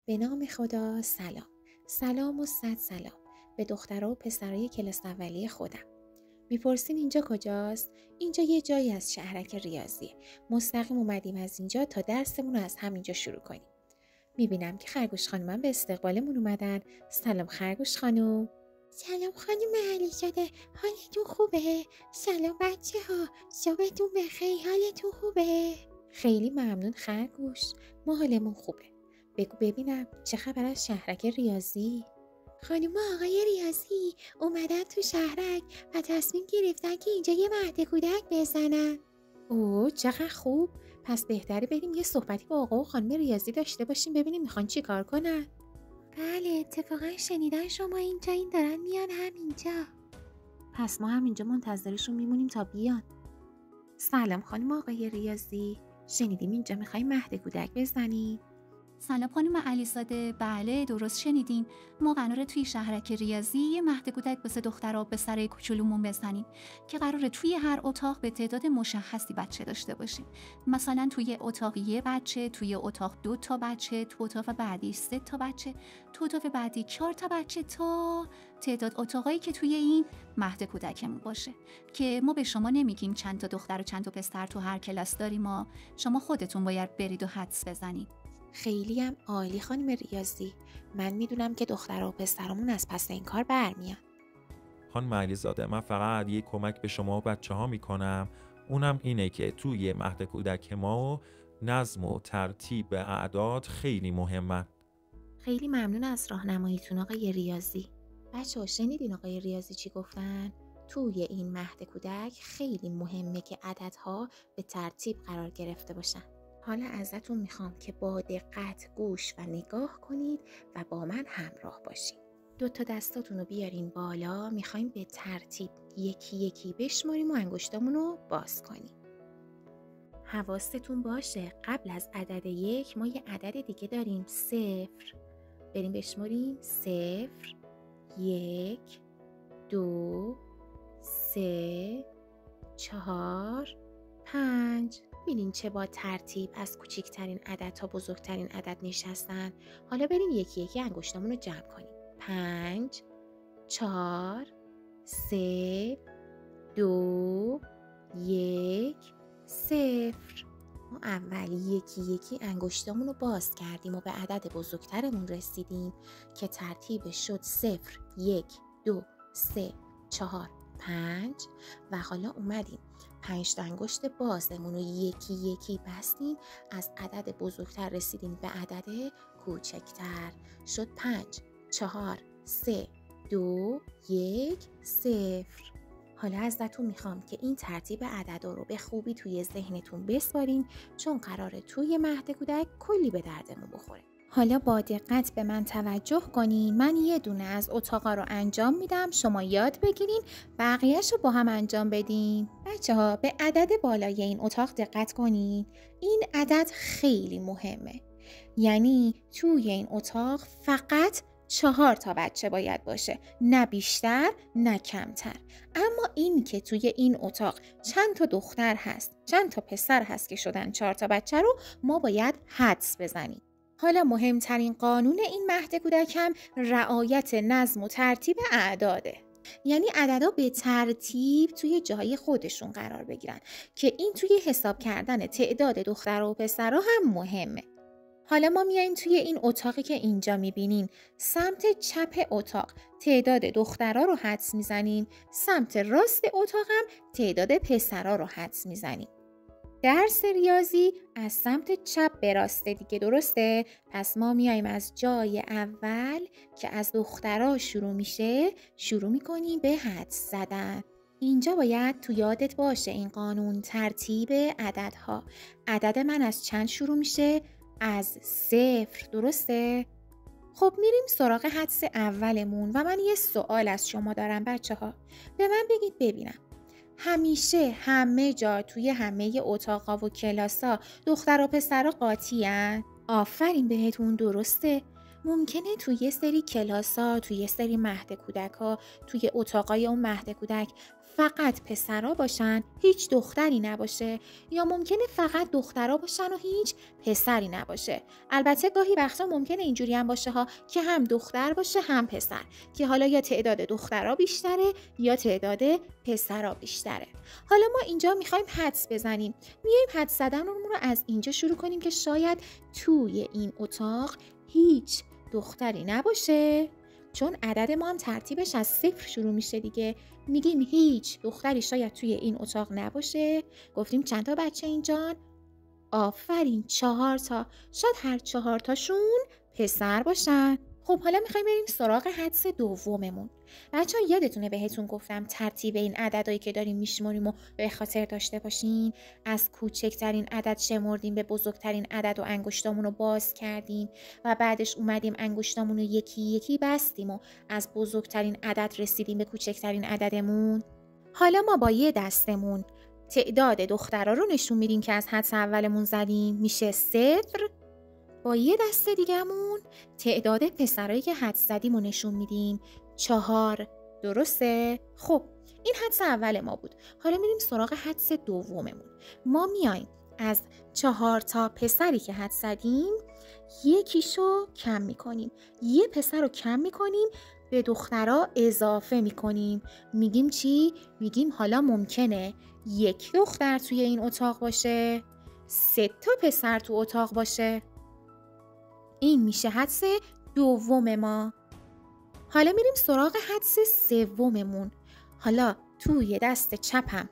به نام خدا سلام. سلام و صد سلام به دخترها و پسرای کلاس اولیه خودم. میپرسین اینجا کجاست؟ اینجا یه جایی از شهرک ریاضیه. مستقیم اومدیم از اینجا تا درسمون رو از همینجا شروع کنیم. میبینم که خرگوش خانومم به استقبالمون اومدن. سلام خرگوش خانوم. سلام خانم علیزاده، حالتون خوبه؟ سلام بچه ها، صبحتون بخیر، حالتون خوبه؟ خیلی ممنون خرگوش، ما حالمون خوبه. بگو ببینم چه خبر از شهرک ریاضی؟ خانم آقای ریاضی اومدن تو شهرک و تصمیم گرفتن که اینجا یه مهد کودک بزنن. اوه چقدر خوب. پس بهتره بریم یه صحبتی با آقا و خانم ریاضی داشته باشیم ببینیم میخوان چی کار کنن. بله اتفاقا شنیدن شما اینجا این دارن میان همینجا. پس ما همینجا منتظرشون میمونیم تا بیان. سلام خانم آقای ریاضی، شنیدیم اینجا میخوایم مهد کودک بزنیم. سلام خانم علیزاده، بله درست شنیدین. ما قراره توی شهرک ریاضی یه مهد کودک واسه دخترها و پسرای کوچولومون بزنیم که قراره توی هر اتاق به تعداد مشخصی بچه داشته باشیم. مثلا توی اتاق یه بچه، توی اتاق 2 تا بچه، تو اتاق بعدی 3 تا بچه، تو اتاق بعدی 4 تا بچه، تا تعداد اتاقایی که توی این مهد کودکمون باشه. که ما به شما نمیگیم چند تا دختر و چند تا پسر تو هر کلاس داریم، شما خودتون باید برید و حدس بزنید. خیلی هم عالی خانم ریاضی. من میدونم که دخترها و پسرامون از پس این کار برمیان. خانم علیزاده، من فقط یه کمک به شما و بچه ها میکنم. اونم اینه که توی مهد کودک ما نظم و ترتیب اعداد خیلی مهمه. خیلی ممنون از راهنماییتون آقای ریاضی. بچه‌ها شنیدین آقای ریاضی چی گفتن؟ توی این مهد کودک خیلی مهمه که عددها به ترتیب قرار گرفته باشن. حالا ازتون میخوام که با دقت گوش و نگاه کنید و با من همراه باشین. 2 تا دستاتون رو بیارین بالا. میخوایم به ترتیب یکی یکی بشماریم و انگشتامون رو باز کنیم. حواستون باشه قبل از عدد 1 ما یه عدد دیگه داریم 0. بریم بشماریم 0 1 2 3 4 5. ببینین چه با ترتیب از کوچکترین عدد تا بزرگترین عدد نشستن. حالا بریم یکی یکی انگشتامون رو جمع کنیم. 5 4 3 2 1 0. ما اول یکی یکی انگشتامون رو باز کردیم و به عدد بزرگترمون رسیدیم که ترتیبش شد 0 1 2 3 4 5 و حالا اومدیم 5 تا انگشت بازمون رو یکی یکی بستیم، از عدد بزرگتر رسیدیم به عدد کوچکتر، شد 5 4 3 2 1 0. حالا ازتون میخوام که این ترتیب عددا رو به خوبی توی ذهنتون بسپارین چون قراره توی مهد کودک کلی به دردمون بخوره. حالا با دقت به من توجه کنین. من یه دونه از اتاقا رو انجام میدم، شما یاد بگیرین بقیه‌شو با هم انجام بدین. بچه‌ها به عدد بالای این اتاق دقت کنین. این عدد خیلی مهمه. یعنی توی این اتاق فقط 4 تا بچه باید باشه، نه بیشتر نه کمتر. اما این که توی این اتاق چند تا دختر هست چند تا پسر هست که شدن 4 تا بچه رو ما باید حدس بزنیم. حالا مهمترین قانون این مهد کودک هم رعایت نظم و ترتیب اعداده. یعنی عددا به ترتیب توی جای خودشون قرار بگیرن که این توی حساب کردن تعداد دختر و پسرها هم مهمه. حالا ما میایم توی این اتاقی که اینجا میبینین، سمت چپ اتاق تعداد دخترها رو حدس میزنیم، سمت راست اتاق هم تعداد پسرها رو حدس میزنیم. درس ریاضی از سمت چپ به راست دیگه، درسته؟ پس ما میایم از جای اول که از دخترها شروع میشه شروع میکنیم به حدس زدن. اینجا باید تو یادت باشه این قانون ترتیب عددها. عدد من از چند شروع میشه؟ از 0، درسته؟ خب میریم سراغ حدس اولمون و من یه سوال از شما دارم بچه‌ها. به من بگید ببینم. همیشه همه جا توی همه اتاقا و کلاسا دختر و پسر قاطی هن؟ آفرین بهتون، درسته. ممکنه توی یه سری کلاسا، توی یه سری مهد کودک‌ها، توی اتاقای اون مهد کودک فقط پسرا باشن هیچ دختری نباشه، یا ممکنه فقط دخترا باشن و هیچ پسری نباشه. البته گاهی وقتا ممکنه اینجوری هم باشه ها که هم دختر باشه هم پسر، که حالا یا تعداد دخترا بیشتره یا تعداد پسرا بیشتره. حالا ما اینجا میخوایم حدس بزنیم. میایم حدس زدنمون رو از اینجا شروع کنیم که شاید توی این اتاق هیچ دختری نباشه، چون عدد ما هم ترتیبش از 0 شروع میشه دیگه. میگیم هیچ دختری شاید توی این اتاق نباشه. گفتیم چند تا بچه اینجان؟ آفرین، 4 تا. شاید هر 4 تاشون پسر باشن. خب حالا میخوایم بریم سراغ حدس دوممون. بچه‌ها یادتونه بهتون گفتم ترتیب این عددهایی که داریم میشماریم و به خاطر داشته باشین. از کوچکترین عدد شمردیم به بزرگترین عدد و انگشتامون رو باز کردیم و بعدش اومدیم انگشتامون رو یکی یکی بستیم و از بزرگترین عدد رسیدیم به کوچکترین عددمون. حالا ما با یه دستمون تعداد دخترها رو نشون میدیم که از حدس اولمون زدیم، میشه 0. با یه دست دیگه‌مون تعداد پسرایی که حدس زدیم رو نشون میدیم، 4. درسته؟ خب این حدس اول ما بود. حالا میریم سراغ حدس دوممون. ما میایم از 4 تا پسری که حدس زدیم یکیشو کم میکنیم، یه پسر رو کم میکنیم، به دخترها اضافه میکنیم. میگیم چی؟ میگیم حالا ممکنه 1 دختر توی این اتاق باشه، 3 تا پسر تو اتاق باشه. این میشه حدس دوم ما. حالا میریم سراغ حدس سوممون. حالا توی دست چپم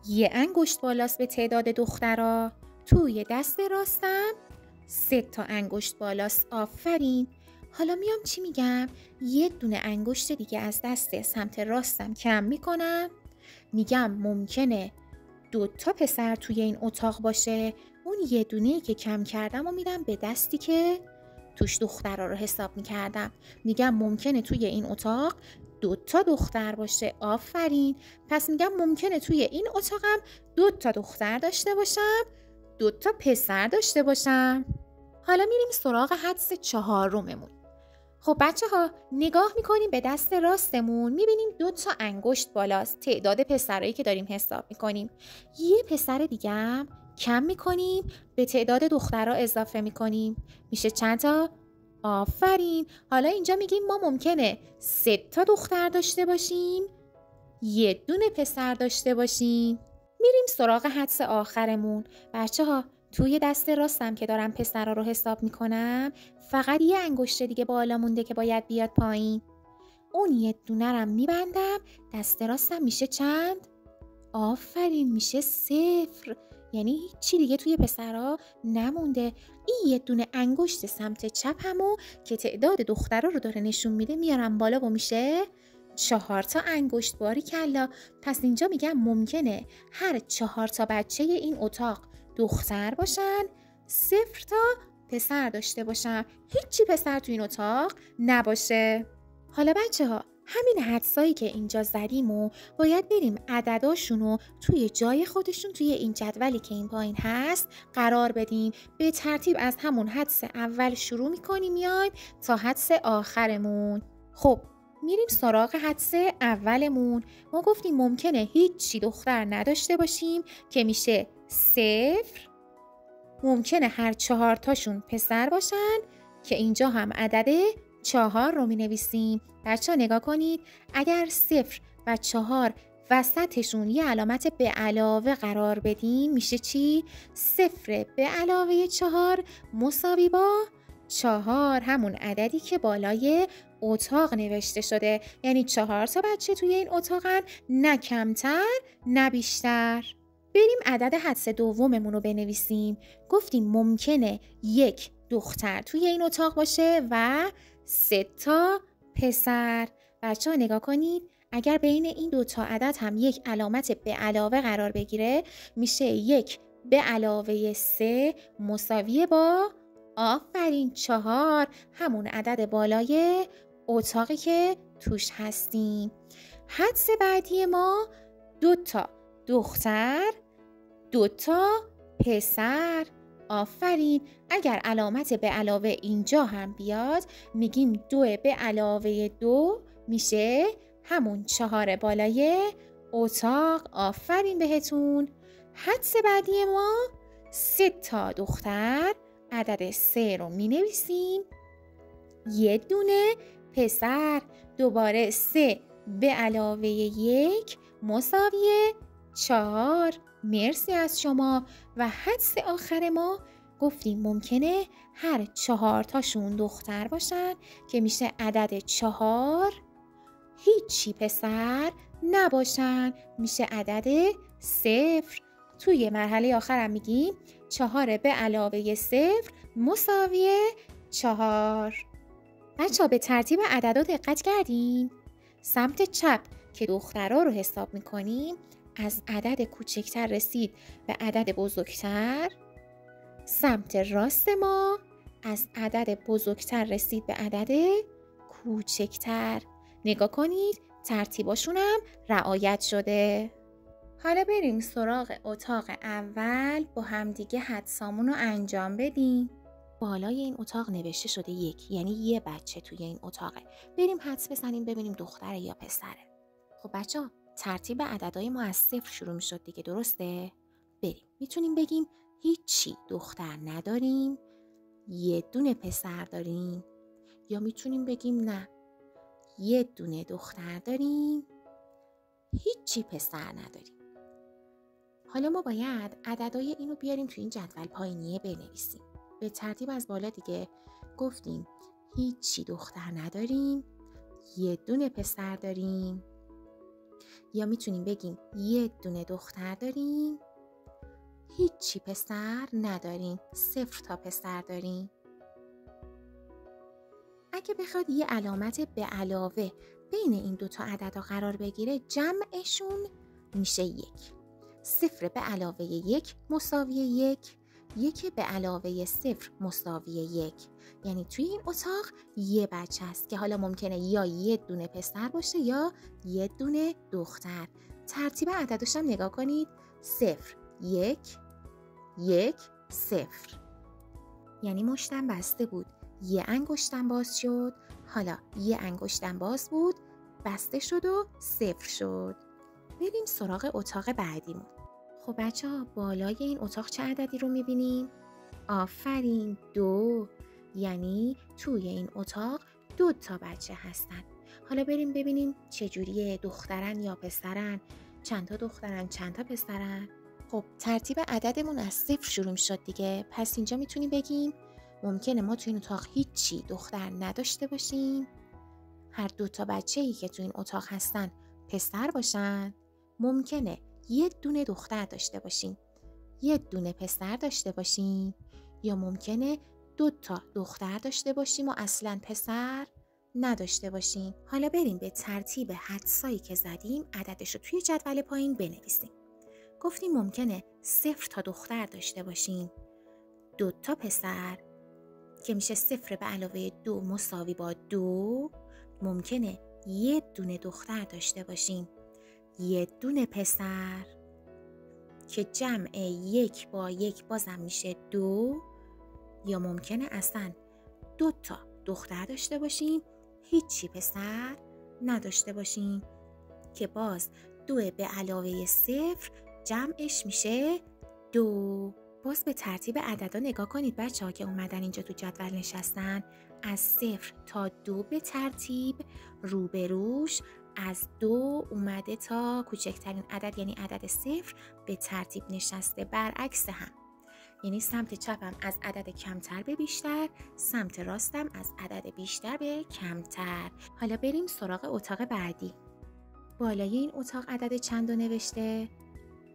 یه انگشت بالاست به تعداد دخترها، توی دست راستم 3 تا انگشت بالاست. آفرین. حالا میام چی میگم؟ یه دونه انگشت دیگه از دست سمت راستم کم میکنم. میگم ممکنه 2 تا پسر توی این اتاق باشه. اون یه دونه‌ای که کم کردم و میدم به دستی که توش دخترها رو حساب میکردم. میگم ممکنه توی این اتاق 2 تا دختر باشه. آفرین. پس میگم ممکنه توی این اتاقم 2 تا دختر داشته باشم، 2 تا پسر داشته باشم. حالا میریم سراغ حدس چهارممون. خب بچه ها نگاه میکنیم به دست راستمون، میبینیم 2 تا انگشت بالاست، تعداد پسرایی که داریم حساب میکنیم. یه پسر دیگه هم کم میکنیم، به تعداد دخترها اضافه میکنیم. میشه چند تا؟ آفرین. حالا اینجا میگیم ما ممکنه 3 تا دختر داشته باشیم، 1 دونه پسر داشته باشیم. میریم سراغ حدس آخرمون. بچه ها توی دست راستم که دارم پسرها رو حساب میکنم فقط یه انگشت دیگه بالا مونده که باید بیاد پایین. اون 1 دونه رم میبندم، دست راستم میشه چند؟ آفرین، میشه 0. یعنی هیچی دیگه توی پسرها نمونده. این 1 دونه انگشت سمت چپمو که تعداد دخترها رو داره نشون میده میارم بالا و میشه 4 تا انگشت. باریکلا. پس اینجا میگم ممکنه هر 4 تا بچه این اتاق دختر باشن، 0 تا پسر داشته باشن، هیچی پسر تو این اتاق نباشه. حالا بچه ها همین حدسایی که اینجا زدیم و باید بریم عدداشون رو توی جای خودشون توی این جدولی که این پایین هست قرار بدیم. به ترتیب از همون حدس اول شروع میکنیم میایم تا حدس آخرمون. خب میریم سراغ حدس اولمون. ما گفتیم ممکنه هیچی دختر نداشته باشیم که میشه 0. ممکنه هر 4 تاشون پسر باشن که اینجا هم عدد 4 رو می نویسیم. بچه ها نگاه کنید، اگر 0 و 4 وسطشون یه علامت به علاوه قرار بدیم میشه چی؟ 0 به علاوه 4 مساوی با 4، همون عددی که بالای اتاق نوشته شده. یعنی 4 تا بچه توی این اتاقن، نه کمتر نه بیشتر. بریم عدد حدس دوممون رو بنویسیم. گفتیم ممکنه 1 دختر توی این اتاق باشه و 3 تا پسر. بچه ها نگاه کنید، اگر بین این 2 تا عدد هم یک علامت به علاوه قرار بگیره میشه 1 به علاوه 3 مساویه با آفرین 4، همون عدد بالای اتاقی که توش هستیم. حدس بعدی ما 2 تا دختر 2 تا پسر. آفرین. اگر علامت به علاوه اینجا هم بیاد میگیم 2 به علاوه 2 میشه همون 4 بالای اتاق. آفرین بهتون. حدس بعدی ما 3 تا دختر، عدد 3 رو می نویسیم. 1 دونه پسر. دوباره 3 به علاوه 1 مساوی 4. مرسی از شما. و حدس آخر ما گفتیم ممکنه هر 4 تاشون دختر باشن که میشه عدد 4. هیچی پسر نباشن، میشه عدد 0. توی مرحله آخرم میگیم 4 به علاوه 0 مساوی 4. بچه‌ها به ترتیب عددا دقت کردیم؟ سمت چپ که دخترها رو حساب میکنیم از عدد کوچکتر رسید به عدد بزرگتر. سمت راست ما از عدد بزرگتر رسید به عدد کوچکتر. نگاه کنید ترتیباشون هم رعایت شده. حالا بریم سراغ اتاق اول، با همدیگه حدسامون رو انجام بدیم. بالای این اتاق نوشته شده 1، یعنی یه بچه توی این اتاقه. بریم حدس بزنیم ببینیم دختره یا پسره. خب بچه‌ها ترتیب عددهای ما از 0 شروع میشد دیگه، درسته؟ بریم میتونیم بگیم هیچی دختر نداریم، 1 دونه پسر داریم، یا میتونیم بگیم نه 1 دونه دختر داریم، هیچی پسر نداریم. حالا ما باید عددهای اینو بیاریم تو این جدول پایینیه بنویسیم. به ترتیب از بالا دیگه گفتیم هیچی دختر نداریم، 1 دونه پسر داریم، یا میتونیم بگیم 1 دونه دختر داریم، هیچی پسر نداریم، 0 تا پسر داریم. اگه بخواد یه علامت به علاوه بین این 2 تا عددا قرار بگیره، جمعشون میشه 1. 0 به علاوه 1 مساوی 1، 1 به علاوه 0 مساوی 1. یعنی توی این اتاق یه بچه است که حالا ممکنه یا 1 دونه پسر باشه یا 1 دونه دختر. ترتیب عدداش هم نگاه کنید. 0 1 1 0. یعنی مشتم بسته بود، یه انگشتم باز شد. حالا یه انگشتم باز بود، بسته شد و 0 شد. بریم سراغ اتاق بعدیمون. خب بچه‌ها بالای این اتاق چه عددی رو می‌بینیم؟ آفرین 2. یعنی توی این اتاق 2 تا بچه هستن. حالا بریم ببینیم چجوریه، دخترن یا پسرن، چند تا دخترن چند تا پسرن. خب ترتیب عددمون از 0 شروع شد دیگه، پس اینجا میتونیم بگیم ممکنه ما توی این اتاق هیچی دختر نداشته باشیم، هر 2 تا بچه‌ای که توی این اتاق هستن پسر باشن. ممکنه 1 دونه دختر داشته باشیم، 1 دونه پسر داشته باشیم، یا ممکنه 2 تا دختر داشته باشیم و اصلاً پسر نداشته باشیم. حالا بریم به ترتیب حدسایی که زدیم عددش رو توی جدول پایین بنویسیم. گفتیم ممکنه 0 تا دختر داشته باشیم، 2 تا پسر که میشه 0 به علاوه 2 مساوی با 2. ممکنه 1 دونه دختر داشته باشیم، 1 دونه پسر که جمع 1 با 1 بازم میشه 2. یا ممکنه اصلا 2 تا دختر داشته باشیم، هیچی پسر نداشته باشیم که باز 2 به علاوه 0 جمعش میشه 2. باز به ترتیب عددا نگاه کنید بچه‌ها که اومدن اینجا تو جدول نشستن. از 0 تا 2 به ترتیب روبروش، از 2 اومده تا کوچکترین عدد یعنی عدد 0 به ترتیب نشسته، برعکس هم. یعنی سمت چپم از عدد کمتر به بیشتر، سمت راستم از عدد بیشتر به کمتر. حالا بریم سراغ اتاق بعدی. بالای این اتاق عدد چند رو نوشته؟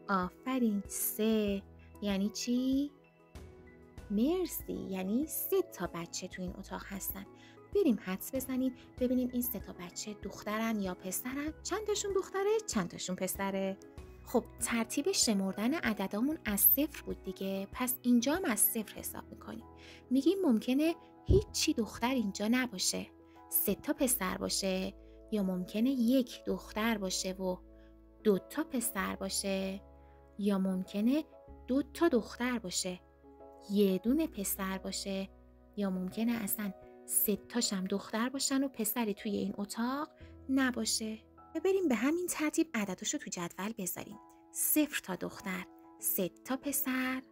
آفرین 3. یعنی چی؟ مرسی، یعنی 3 تا بچه تو این اتاق هستن. بریم حدس بزنیم ببینیم این 3 تا بچه دخترن یا پسرن، چند تاشون دختره چند تاشون پسره. خب ترتیب شمردن عددامون از 0 بود دیگه، پس اینجا هم از 0 حساب میکنیم. میگیم ممکنه هیچی دختر اینجا نباشه، 3 تا پسر باشه، یا ممکنه 1 دختر باشه و 2 تا پسر باشه، یا ممکنه 2 تا دختر باشه 1 دونه پسر باشه، یا ممکنه اصلا 3 تاش هم دختر باشن و پسری توی این اتاق نباشه. بریم به همین ترتیب عدداشو تو جدول بذاریم. 0 تا دختر، 3 تا پسر،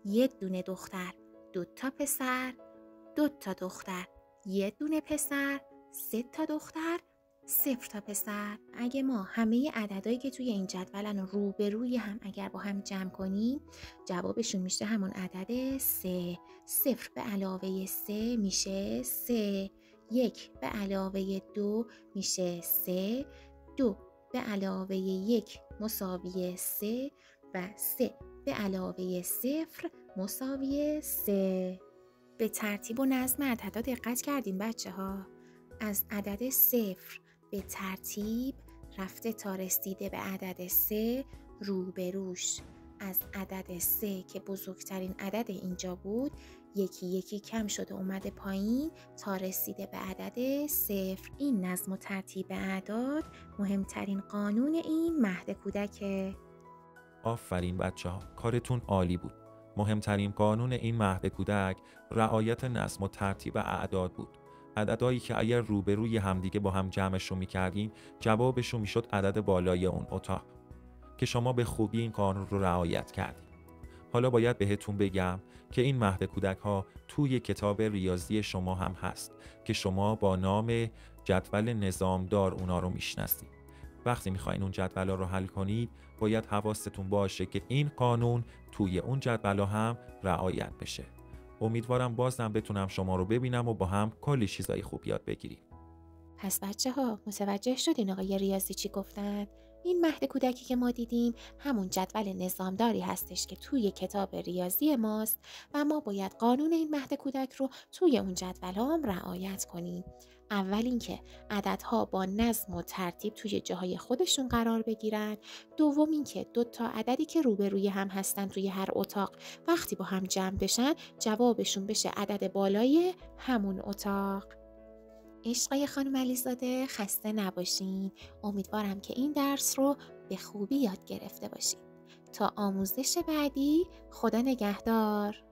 1 دونه دختر، 2 تا پسر، 2 تا دختر، 1 دونه پسر، 3 تا دختر، 0 تا پسر. اگه ما همه عددهایی که توی این جدولن رو به روی هم اگر با هم جمع کنیم، جوابشون میشه همون عدد 3. 0 به علاوه 3 میشه 3. 1 به علاوه 2 میشه 3. 2 به علاوه 1 مساوی 3 و 3 به علاوه 0 مساوی 3. به ترتیب و نظم عددها دقت کردین بچه ها؟ از عدد 0 به ترتیب رفته تا رسیده به عدد 3 روبروش. از عدد 3 که بزرگترین عدد اینجا بود یکی یکی کم شده اومده پایین تا رسیده به عدد 0. این نظم و ترتیب اعداد مهمترین قانون این مهد کودکه. آفرین بچه ها، کارتون عالی بود. مهمترین قانون این مهد کودک رعایت نظم و ترتیب اعداد بود. عددهایی که اگر روبروی همدیگه با هم جمعشون میکردیم جوابشون میشد عدد بالای اون اتاق که شما به خوبی این قانون رو رعایت کردید. حالا باید بهتون بگم که این مهد کودک ها توی کتاب ریاضی شما هم هست که شما با نام جدول نظامدار اونا رو میشناسید. وقتی میخواین اون جدول رو حل کنید باید حواستون باشه که این قانون توی اون جدول هم رعایت بشه. امیدوارم بازم بتونم شما رو ببینم و با هم کلی چیزای خوب یاد بگیریم. پس بچه ها متوجه شدین آقای ریاضی چی گفتن؟ این مهد کودکی که ما دیدیم همون جدول نظامداری هستش که توی کتاب ریاضی ماست و ما باید قانون این مهد کودک رو توی اون جدول هم رعایت کنیم. اول اینکه عددها با نظم و ترتیب توی جاهای خودشون قرار بگیرن. دوم اینکه 2 تا عددی که روبروی هم هستن توی هر اتاق وقتی با هم جمع بشن جوابشون بشه عدد بالای همون اتاق. عشقای خانم علیزاده خسته نباشین. امیدوارم که این درس رو به خوبی یاد گرفته باشین. تا آموزش بعدی خدا نگهدار.